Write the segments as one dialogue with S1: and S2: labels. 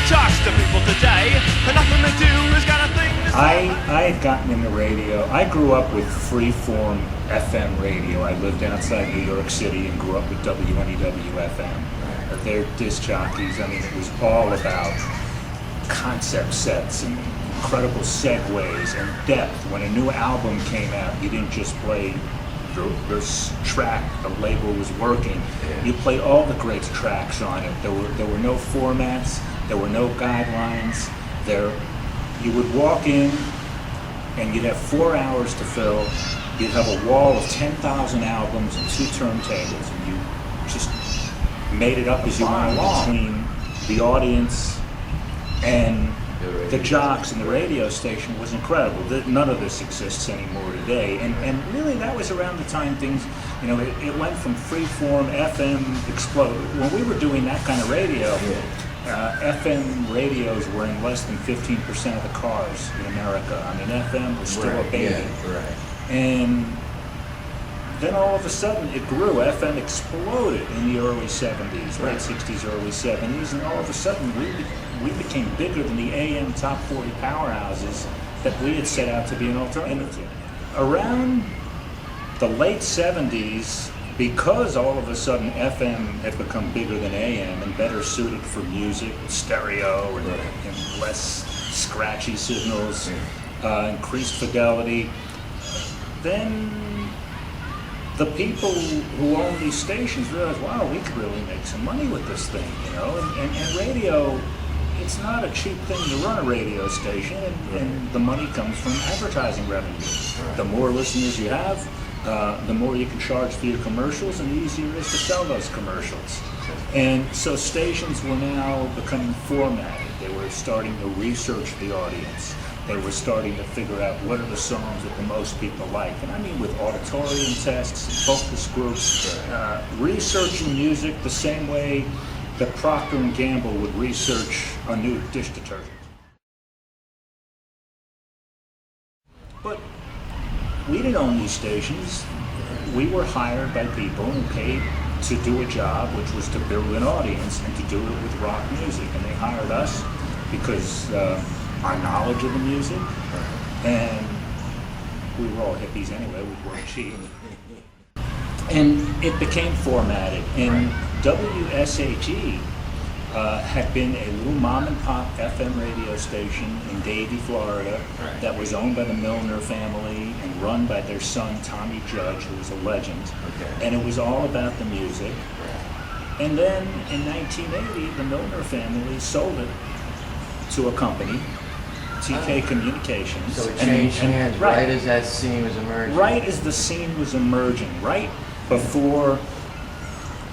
S1: talks to people today, and nothing to do is got a thing to say.
S2: I had gotten into radio. I grew up with freeform FM radio. I lived outside New York City and grew up with WNEW FM. Their disc jockeys, I mean, it was all about concept sets and incredible segues and depth. When a new album came out, you didn't just play the track the label was working. You played all the great tracks on it. There were no formats. There were no guidelines. You would walk in and you'd have 4 hours to fill. You'd have a wall of 10,000 albums and 2 turntables, and you just made it up as you went along between the audience and the jocks and the radio station. Was incredible. None of this exists anymore today, and really that was around the time things, you know, it went from freeform, FM exploded. When we were doing that kind of radio, FM radios were in less than 15% of the cars in America. I mean, FM was still a baby. And then all of a sudden it grew. FM exploded in the early 70s, late 60s, early 70s, and all of a sudden we became bigger than the AM top 40 powerhouses that we had set out to be an alternative to. Around the late 70s, because all of a sudden FM had become bigger than AM and better suited for music, stereo and less scratchy signals, increased fidelity, then the people who own these stations realized, wow, we could really make some money with this thing, you know, and radio, it's not a cheap thing to run a radio station, and the money comes from advertising revenue. The more listeners you have, the more you can charge for your commercials, and the easier it is to sell those commercials. And so stations were now becoming formatted. They were starting to research the audience. They were starting to figure out what are the songs that the most people like. And I mean with auditorium tests, focus groups, researching music the same way that Procter & Gamble would research a new dish detergent. But we didn't own these stations. We were hired by people and paid to do a job, which was to build an audience and to do it with rock music. And they hired us because our knowledge of the music, and we were all hippies anyway, we weren't cheap. And it became formatted, and WSHE had been a little mom and pop FM radio station in Davie, Florida, that was owned by the Milner family and run by their son Tommy Judge, who was a legend. And it was all about the music. And then in 1980, the Milner family sold it to a company, TK Communications.
S3: So it changed hands right as that scene was emerging.
S2: Right as the scene was emerging, right before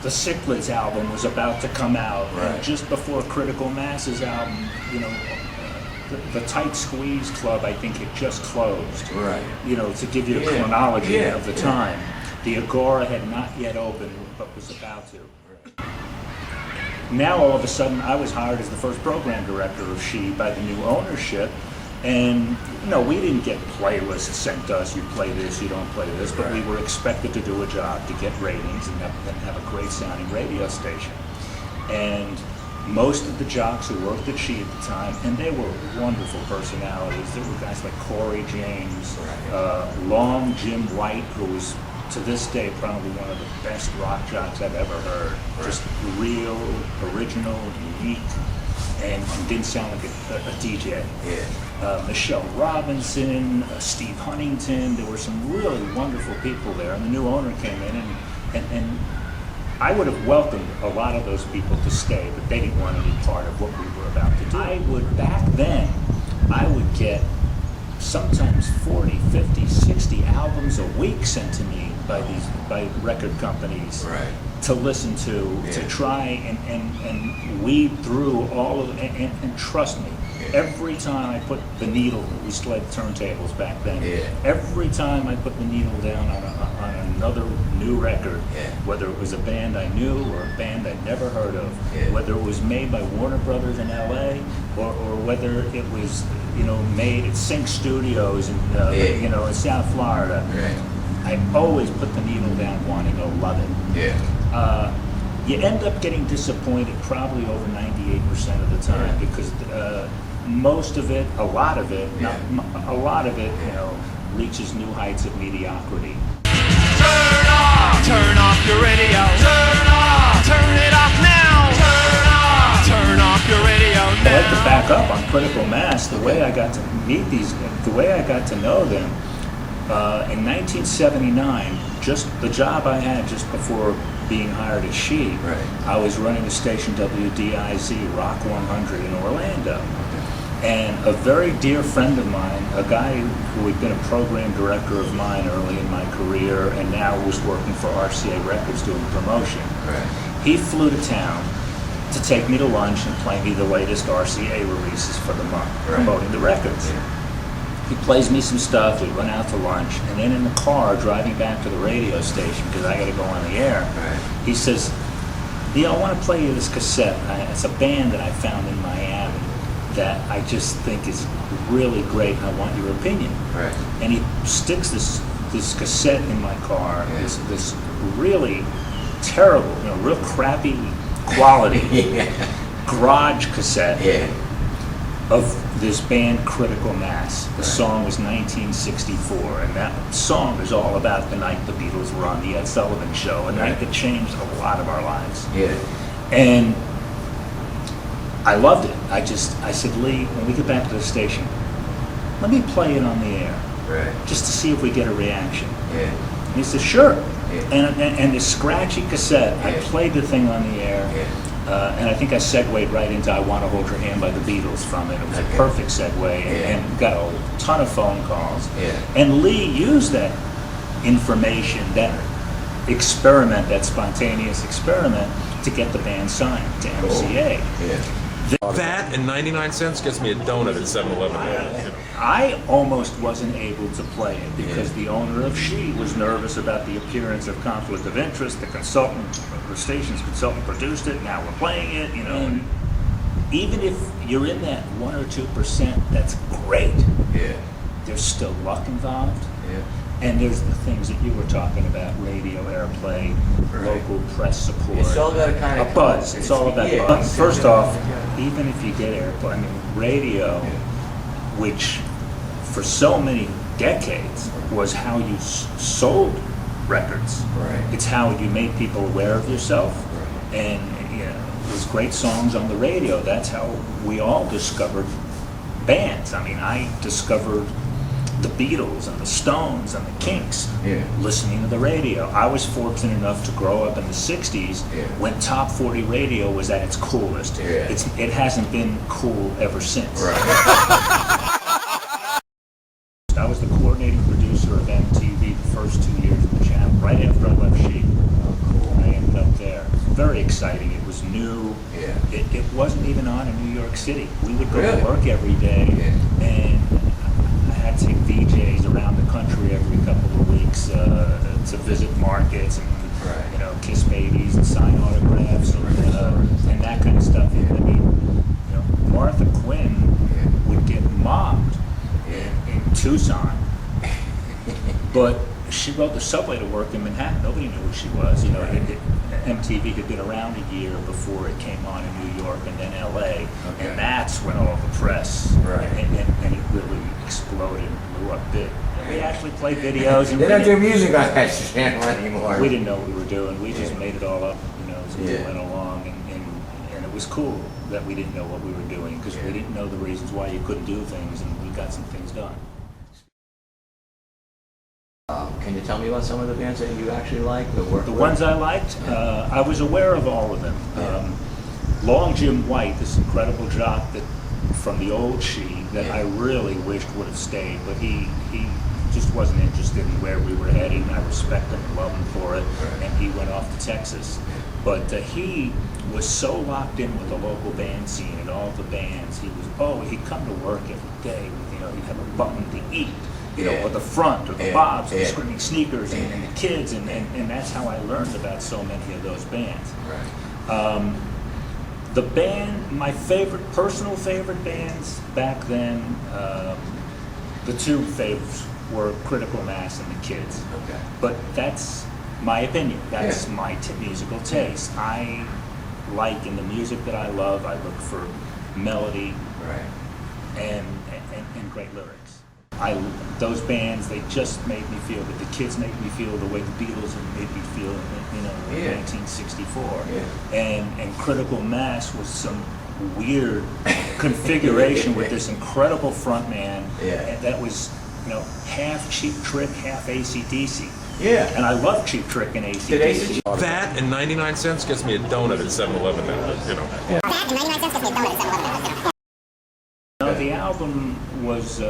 S2: the Cichlids album was about to come out, and just before Critical Mass's album, you know, the Tight Squeeze Club, I think, had just closed. You know, to give you a chronology of the time. The Agora had not yet opened, but was about to. Now all of a sudden I was hired as the first program director of SHE by the new ownership, and you know, we didn't get playlists sent to us, you play this, you don't play this, but we were expected to do a job to get ratings and have a great sounding radio station. And most of the jocks who worked at SHE at the time, and they were wonderful personalities. There were guys like Corey James, Long Jim White, who was to this day probably one of the best rock jocks I've ever heard. Just real, original, unique, and didn't sound like a DJ. Michelle Robinson, Steve Huntington, there were some really wonderful people there, and the new owner came in, and I would have welcomed a lot of those people to stay, but they didn't want any part of what we were about to do. Back then, I would get sometimes 40, 50, 60 albums a week sent to me by record companies to listen to try and weed through all of it, and trust me, every time I put the needle, we still had turntables back then, every time I put the needle down on another new record, whether it was a band I knew or a band I'd never heard of, whether it was made by Warner Brothers in LA or whether it was, you know, made at Sync Studios in you know, in South Florida, I always put the needle down wanting to love it. you end up getting disappointed probably over 98% of the time because most of it, a lot of it, a lot of it, reaches new heights of mediocrity.
S1: Turn off your radio. Turn it off now. Turn off your radio now.
S2: I'd like to back up on Critical Mass. The way I got to meet the way I got to know them, in 1979, just the job I had just before being hired as SHE, I was running the station WDIZ Rock 100 in Orlando. And a very dear friend of mine, a guy who had been a program director of mine early in my career and now was working for RCA Records doing promotion, he flew to town to take me to lunch and play me the latest RCA releases for the month, promoting the records. He plays me some stuff, we went out to lunch, and then in the car driving back to the radio station, because I got to go on the air, he says, Neal, I want to play you this cassette. It's a band that I found in Miami that I just think is really great, and I want your opinion. And he sticks this cassette in my car, this really terrible, real crappy quality garage cassette of this band Critical Mass. The song was 1964, and that song is all about the night the Beatles were on the Ed Sullivan Show, a night that changed a lot of our lives. And I loved it. I said, Lee, when we get back to the station, let me play it on the air, just to see if we get a reaction. And he said, sure. And this scratchy cassette, I played the thing on the air, and I think I segued right into I Want to Hold Your Hand by the Beatles from it. It was a perfect segue, and got a ton of phone calls. And Lee used that information, that experiment, that spontaneous experiment, to get the band signed to MCA.
S4: That and 99 cents gets me a donut at 7-Eleven.
S2: I almost wasn't able to play it because the owner of SHE was nervous about the appearance of conflict of interest. The station's consultant produced it, now we're playing it, And even if you're in that 1 or 2%, that's great. There's still luck involved. And there's the things that you were talking about, radio airplay, local press support.
S3: It's all about
S2: a buzz. It's all about buzz. First off, even if you get airplay, radio, which for so many decades was how you sold records. It's how you made people aware of yourself. And there's great songs on the radio. That's how we all discovered bands. I discovered the Beatles and the Stones and the Kinks listening to the radio. I was fortunate enough to grow up in the 60s when Top 40 radio was at its coolest. It hasn't been cool ever since. I was the coordinating producer of MTV the first 2 years of the channel, right after I left SHE. I ended up there. Very exciting. It was new. It wasn't even on in New York City. We would go to work every day, and I'd take VJs around the country every couple of weeks to visit markets and kiss babies and sign autographs and that kind of stuff. Martha Quinn would get mobbed in Tucson, but she rode the subway to work in Manhattan. Nobody knew who she was. MTV had been around a year before it came on in New York and then LA, and that's when all the press and it really exploded and blew up big. And we actually played videos. And
S3: they don't do music on that channel anymore.
S2: We didn't know what we were doing. We just made it all up, as we went along, and it was cool that we didn't know what we were doing because we didn't know the reasons why you couldn't do things, and we got some things done.
S3: Can you tell me about some of the bands that you actually liked?
S2: The ones I liked, I was aware of all of them. Long Jim White, this incredible jock from the old SHE that I really wished would have stayed, but he just wasn't interested in where we were headed, and I respect him and love him for it, and he went off to Texas. But he was so locked in with the local band scene and all the bands. He'd come to work every day with, he'd have a button to eat. Or the front, or the Bobs, or the Screaming Sneakers, and the Kids, and that's how I learned about so many of those bands. The band, my personal favorite bands back then, the two favorites were Critical Mass and the Kids. But that's my opinion. That's my musical taste. I like, in the music that I love, I look for melody and great lyrics. Those bands, they just made me feel that the kids make me feel the way the Beatles made me feel in 1964. And Critical Mass was some weird configuration with this incredible front man that was, half Cheap Trick, half AC/DC. And I love Cheap Trick and AC/DC.
S4: That and 99 cents gets me a donut at 7-Eleven now,
S5: That and 99 cents gets me a donut at 7-Eleven.
S2: The album was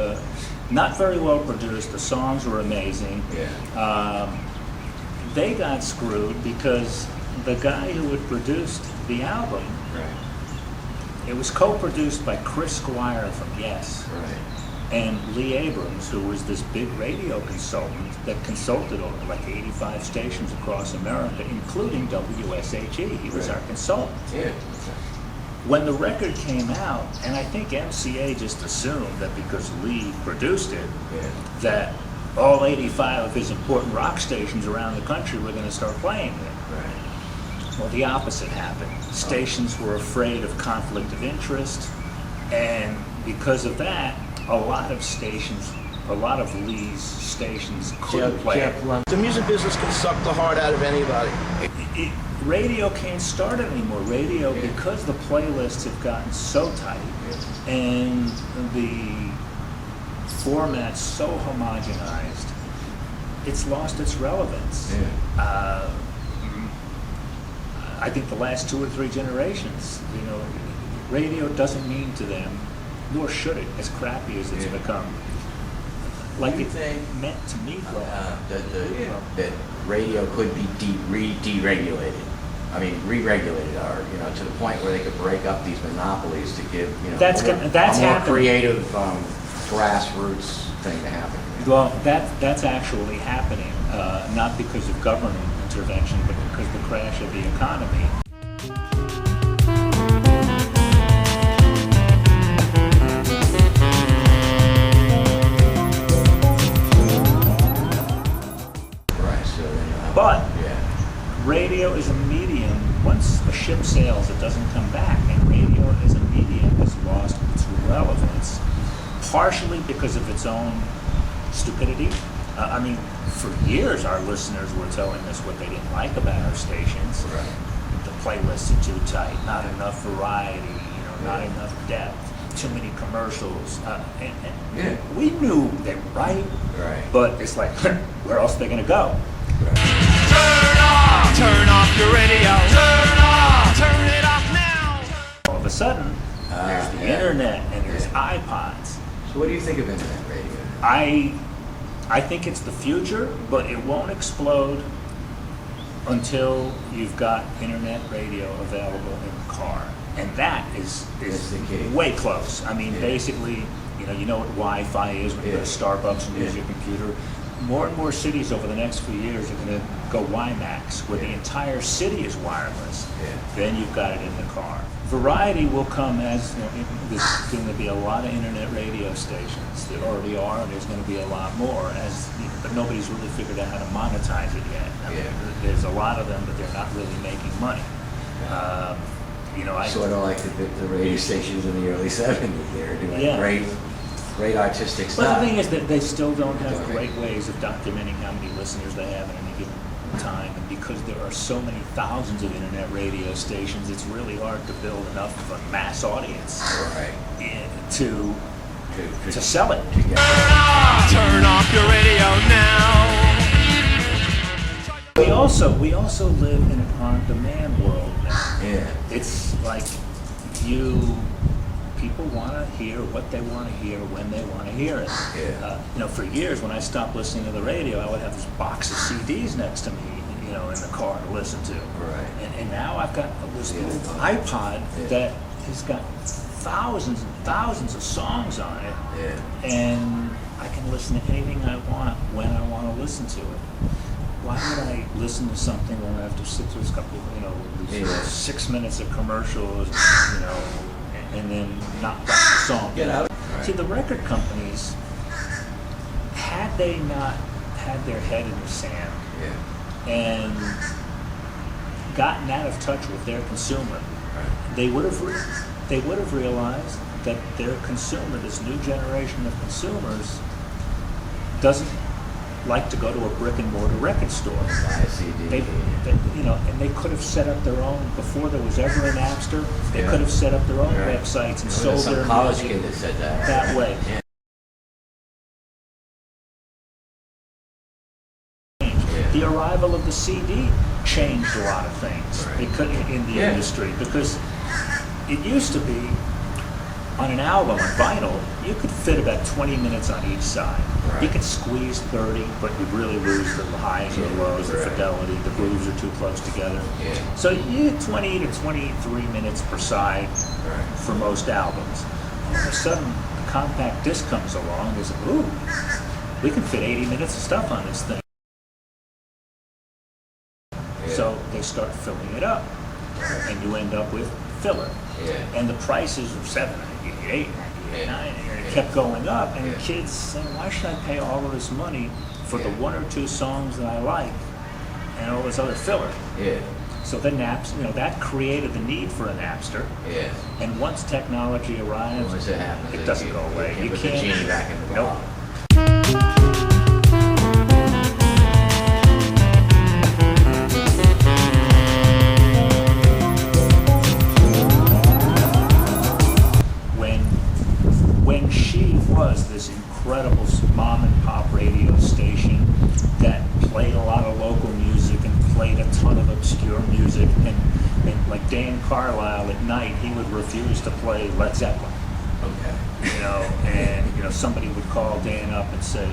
S2: not very well produced. The songs were amazing. They got screwed because the guy who had produced the album, it was co-produced by Chris Squire from Yes. And Lee Abrams, who was this big radio consultant that consulted over like 85 stations across America, including WSHE. He was our consultant. When the record came out, and I think MCA just assumed that because Lee produced it, that all 85 of his important rock stations around the country were going to start playing it. Well, the opposite happened. Stations were afraid of conflict of interest, and because of that, a lot of Lee's stations couldn't play it.
S6: The music business can suck the heart out of anybody.
S2: Radio can't start it anymore. Radio, because the playlists have gotten so tight and the format's so homogenized, it's lost its relevance. I think the last 2 or 3 generations, radio doesn't mean to them, nor should it, as crappy as it's become, like it meant to me.
S3: That radio could be deregulated. I mean, re-regulated, or to the point where they could break up these monopolies to give
S2: that's
S3: a more
S2: happening.
S3: creative grassroots thing to happen.
S2: Well, that's actually happening, not because of government intervention, but because of the crash of the economy. But radio is a medium. Once a ship sails, it doesn't come back, and radio as a medium has lost its relevance, partially because of its own stupidity. I mean, for years our listeners were telling us what they didn't like about our stations. The playlists are too tight, not enough variety, not enough depth, too many commercials. And we knew they were right, but it's like, where else are they going to go?
S1: Turn off your radio. Turn it off now.
S2: All of a sudden, there's the internet and there's iPods.
S3: So what do you think of internet radio?
S2: I think it's the future, but it won't explode until you've got internet radio available in the car, and that is way close. I mean, basically, you know what Wi-Fi is when you go to Starbucks and use your computer. More and more cities over the next few years are going to go WiMAX, where the entire city is wireless. Then you've got it in the car. Variety will come as there's going to be a lot of internet radio stations. There already are, and there's going to be a lot more. But nobody's really figured out how to monetize it yet. I mean, there's a lot of them, but they're not really making money.
S3: Sort of like the radio stations in the early '70s. They were doing great artistic stuff.
S2: But the thing is that they still don't have great ways of documenting how many listeners they have at any given time, and because there are so many thousands of internet radio stations, it's really hard to build enough of a mass audience to sell it.
S1: Turn off your radio now.
S2: We also live in an on-demand world now. It's like people want to hear what they want to hear when they want to hear it. For years when I stopped listening to the radio, I would have this box of CDs next to me, in the car to listen to. And now I've got this little iPod that has got thousands and thousands of songs on it, and I can listen to anything I want when I want to listen to it. Why would I listen to something when I have to sit through a couple, 6 minutes of commercials, and then not back the song? See, the record companies, had they not had their head in the sand, and gotten out of touch with their consumer, they would have realized that their consumer, this new generation of consumers, doesn't like to go to a brick and mortar record store.
S3: Buy a CD.
S2: And they could have set up their own before there was ever an Napster. They could have set up their own websites and sold
S3: Some
S2: their
S3: college
S2: music
S3: kid that said that.
S2: that way.
S3: Yeah.
S2: The arrival of the CD changed a lot of things in the industry, because it used to be on an album, on vinyl, you could fit about 20 minutes on each side.
S3: Right.
S2: You could squeeze 30, but you'd really lose the highs and the lows, the fidelity, the grooves are too close together.
S3: Yeah.
S2: So you had 20 to 23 minutes per side for most albums. All of a sudden, the compact disc comes along and there's ooh, we can fit 80 minutes of stuff on this thing. So they start filling it up, and you end up with filler. And the prices are $7.98, $9.99, and it kept going up. And kids saying, "Why should I pay all of this money for the one or two songs that I like, and all this other filler?" So the Napster, that created the need for a Napster. And once technology arrives,
S3: Once it happens,
S2: it doesn't go away.
S3: You can't put the genie back in the bottle.
S2: When she was this incredible mom and pop radio station that played a lot of local music and played a ton of obscure music, and like Dan Carlisle at night, he would refuse to play Led Zeppelin. And somebody would call Dan up and say,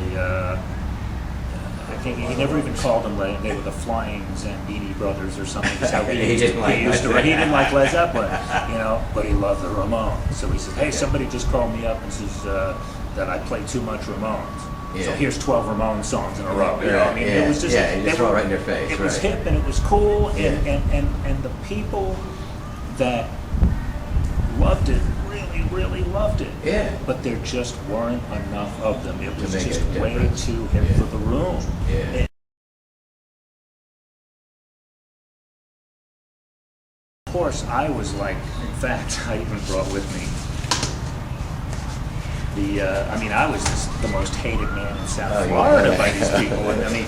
S2: I think he never even called them they were the Flying Zambini Brothers or something. That's how he didn't like Led Zeppelin, but he loved the Ramones. So he said, "Hey, somebody just called me up and says that I play too much Ramones. So here's 12 Ramones songs in a row." It was just
S3: you just throw it right in their face.
S2: It was hip and it was cool, and the people that loved it really loved it. But there just weren't enough of them. It was just way too hip for the room. Of course, I was like, in fact, I even brought with me I was the most hated man in South Florida by these people. And these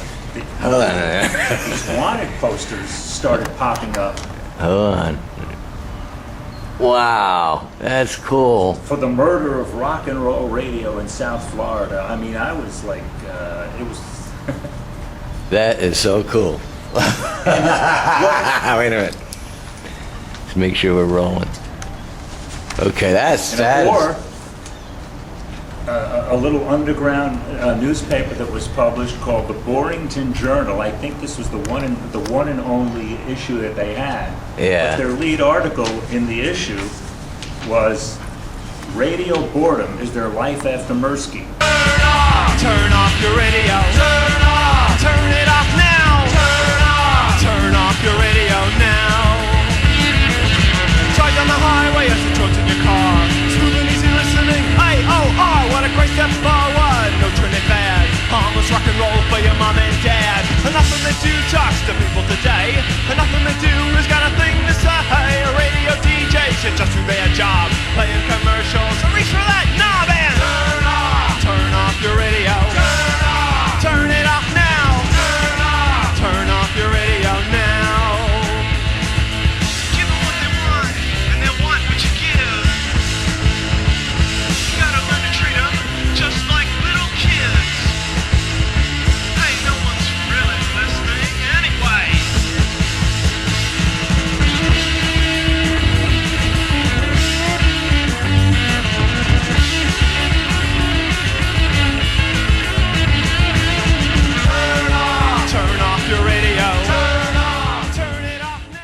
S2: wanted posters started popping up.
S7: Hold on. Wow, that's cool.
S2: For the murder of rock and roll radio in South Florida. I was like, it was...
S7: That is so cool. Wait a minute. Let's make sure we're rolling. Okay, that's...
S2: Or a little underground newspaper that was published called the Borington Journal. I think this was the one and only issue that they had. But their lead article in the issue was "Radio Boredom is Their Life After Mirsky."
S1: Turn off your radio. Turn it off now. Turn off your radio now. Drive down the highway as the drugs in your car. Smooth and easy listening. AOR, what a great step forward. No turning bad. Harmless rock and roll for your mom and dad. And nothing they do talks to people today. And nothing they do has got a thing to say. Radio DJs, just who they